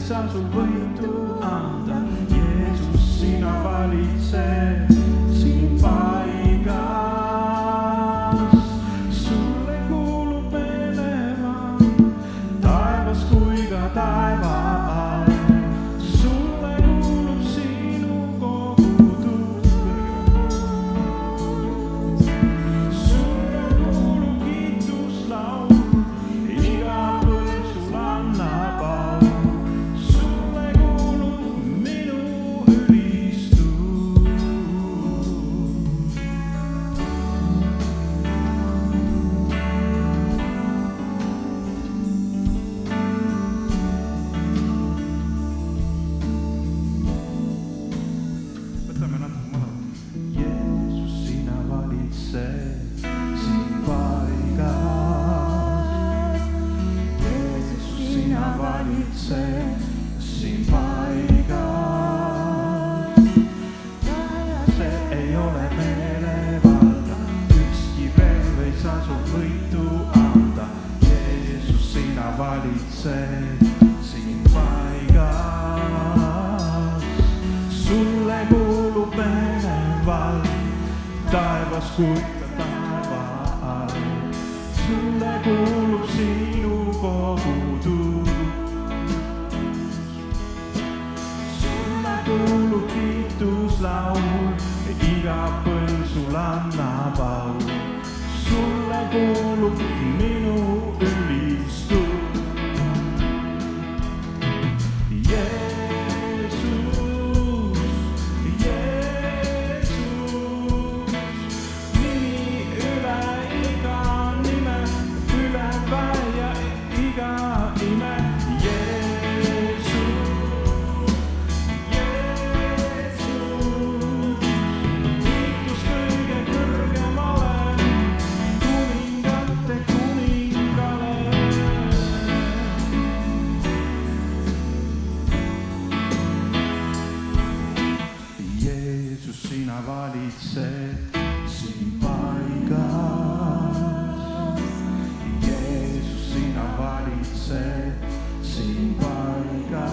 saa sul võitu anda. Jeesus, sina valitsed siin paigas. Sulle kuulub meelevald taevas kui ka taeva all. Sulle kuulub sinu kogudus. Sulle kuulub kiituslaul, iga põlv sul annab au. Sulle kuulub minu ülistus. Võtame natuke mõlemad. Jeesus, sina valitsed siin paigas. Jeesus, sina valitsed siin paigas. See ei ole meelevalda, ükski relv ei saa sul võitu anda. Jeesus, sina valitsed siin paigas. Sulle kuulub meelevald taevas kui ka taeva all. Sulle kuulub sinu kogudus. Sulle kuulub kiituslaul, iga põlv sul annab au. Sulle kuulub minu ülistus. Sina valitsed siin paigas. Jeesus, sina valitsed siin paigas.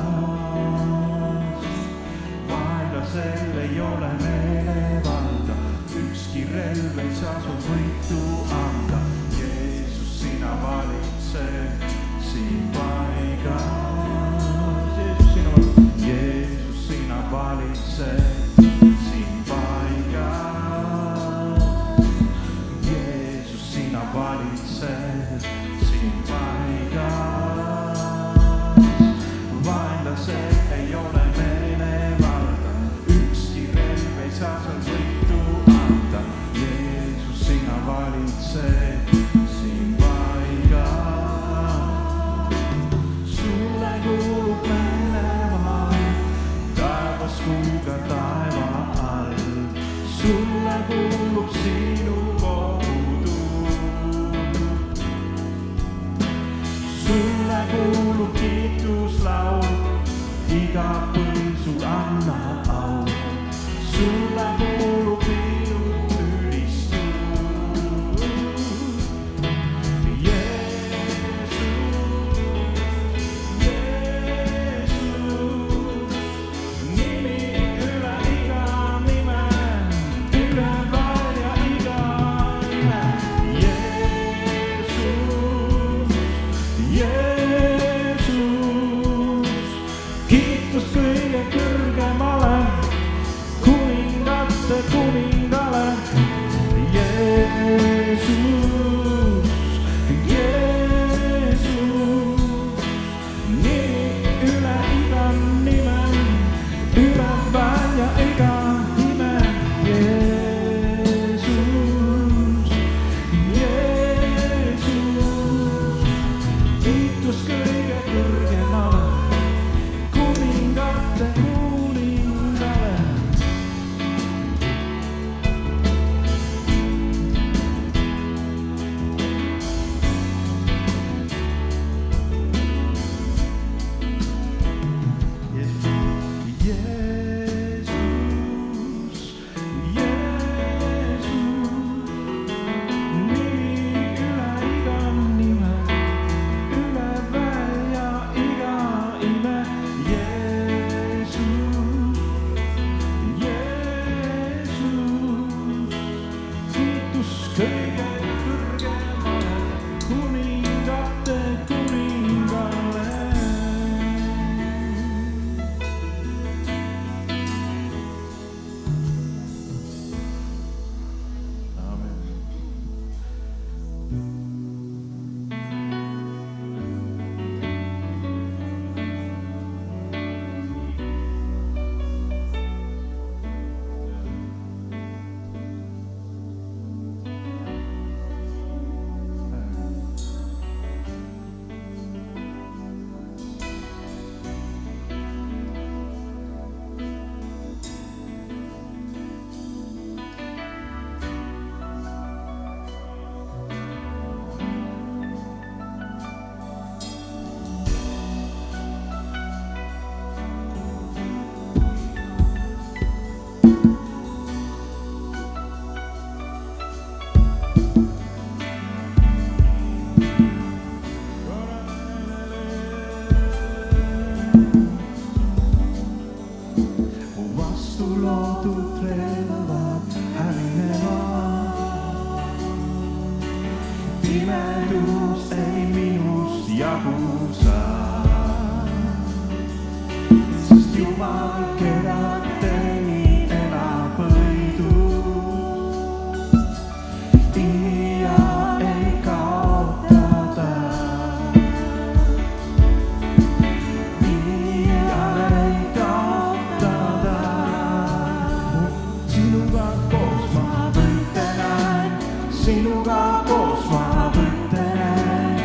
Vaenlasel ei ole meelevalda, ükski relv ei saa sul võitu anda. Jeesus, sina valitsed siin paigas. Jeesus, sina valitsed valitsed siin paigas. Vaenlasel ei ole meelevalda, ükski relv ei saa sul võitu anda. Jeesus, sina valitsed siin paigas. Sulle kuulub meelevald taevas kui ka taeva all. Sulle kuulub sinu sulle kuulub kiituslaul, iga põlv sul annab au. Sulle kuulub minu ülistus. Jeesus, Jeesus, nimi üle iga nime, üle välja iga ime. Jeesus, kiitus kõige kõrgemale. kõige kõrgemale kuningate kuningale. Pimedus ei minust jagu saa, sest Jumal, keda teenin, elab võidus. Iia ei kaota ta, iia ei kaota ta. Sinuga koos ma võitlen, sinuga koos ma võitlen,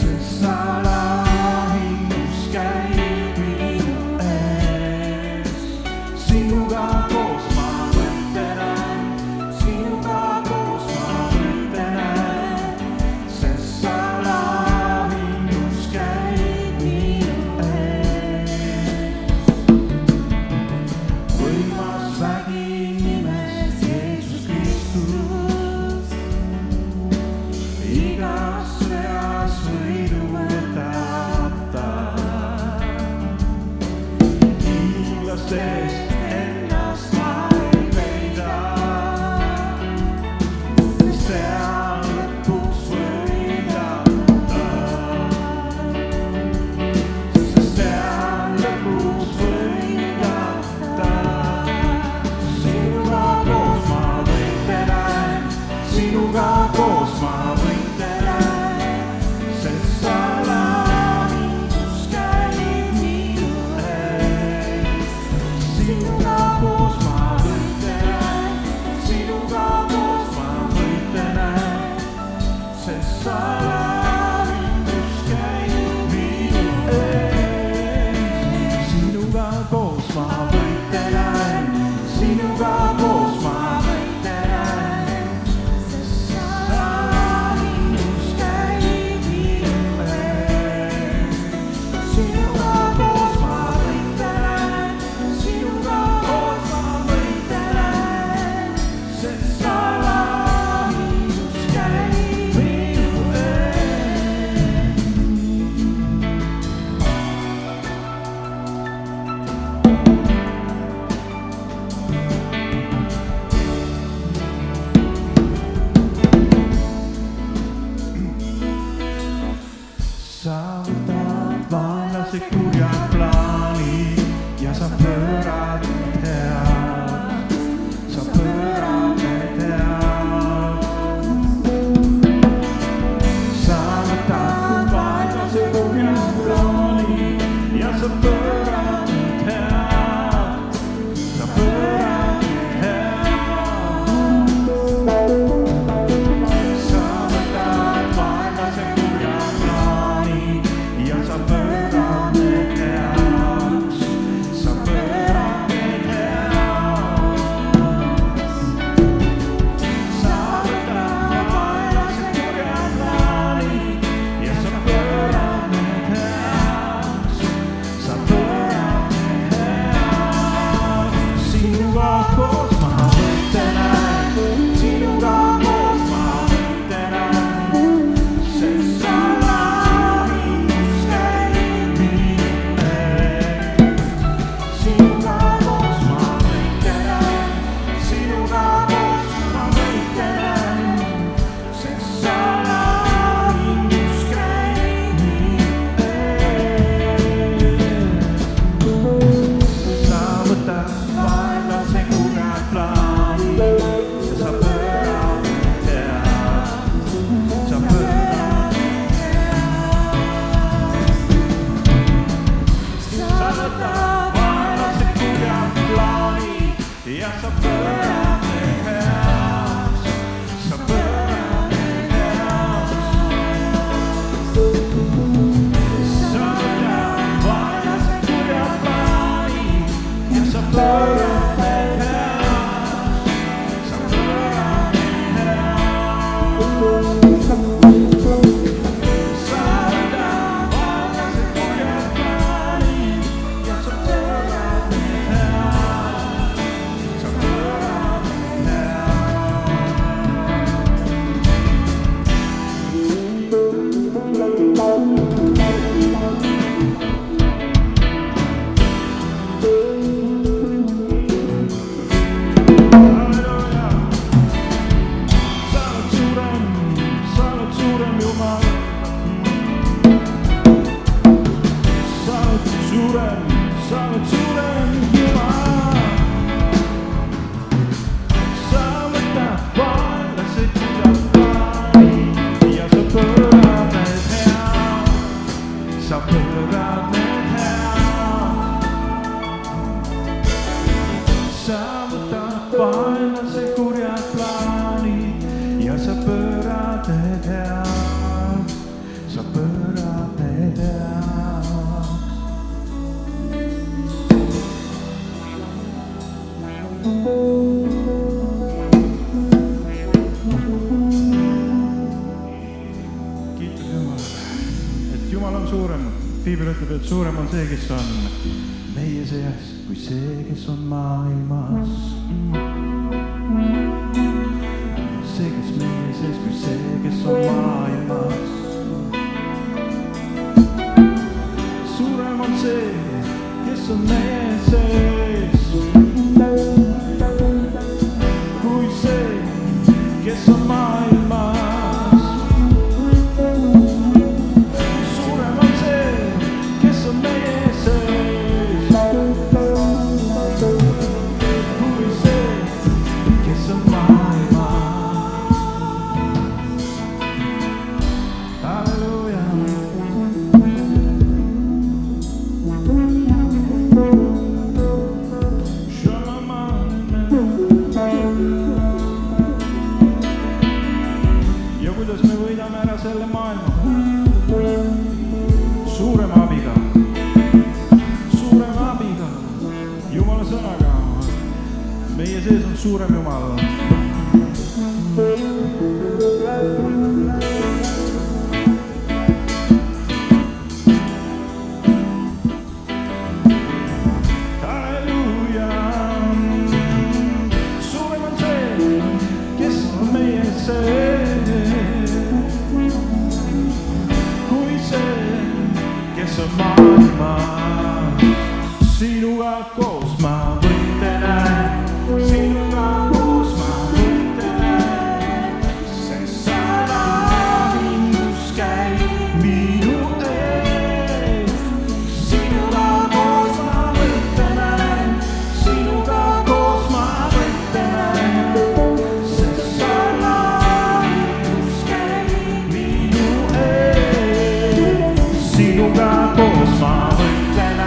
sest sa lahingus käid minu ees. Sinuga koos ma võitlen, sinuga koos ma võitlen, sest sa lahingus käid minu ees. Võimas vägi nimes Jeesus Kristus, igas sõjas võidu võtab ta. Hiiglastest ennast ma ei peida, sest seal lõpuks võidab ta. Sest seal lõpuks võidab ta. Sinuga koos ma võitlen, sinuga koos ma võitlen, sest sa lahingus käid minu ees. Sinuga koos ma võitlen, sinuga koos ma võitlen, sest sa lahingus käid minu ees. Sinuga koos ma võitlen, sinuga koos ma võitlen, sest sa sa pöörad need heaks, sa pöörad need heaks. Kiitus Jumalale, et Jumal on suurem. Piibel ütleb, et suurem on see, kes on meie seas, kui see, kes on maailmas. See, kes meie seas, kui see, kes on maailmas. Suurem on see, kes on meie sees, kui see, kes on maailmas. Suurem on see, kes on meie sees, kui see, kes on maailmas. Halleluuja. Ja kuidas me võidame ära selle maailma? Suurema abiga, Jumala sõnaga. Meie sees on suurem Jumal. Halleluuja. Suurem on see, kes on meie sees, kui see, kes on maailmas. Sinuga koos ma võitlen, sinuga koos ma võitlen, sest sa lahingus käid minu ees. Sinuga koos ma võitlen, sinuga koos ma võitlen, sest sa lahingus käid minu ees. Sinuga koos ma võitlen,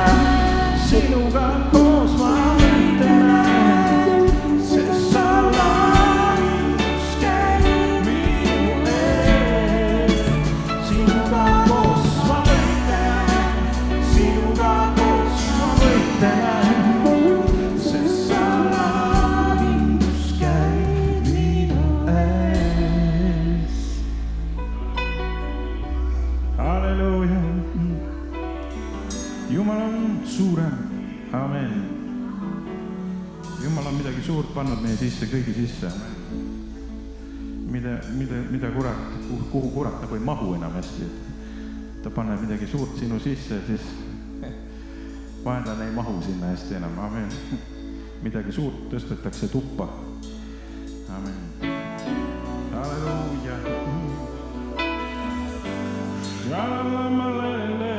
sinuga koos ma võitlen, sest sa lahingus käid minu ees. Sinuga koos ma võitlen, sinuga koos ma võitlen, sest sa lahingus käid minu ees. Halleluuja. Jumal on suurem. Amen. Jumal on midagi suurt pannud meie sisse, kõigi sisse. Mida kurat, kuhu kurat nagu ei mahu enam hästi. Ta paneb midagi suurt sinu sisse, siis vaenlane ei mahu sinna hästi enam. Amen. Midagi suurt tõstetakse tuppa. Amen. Halleluuja. Halleluuja.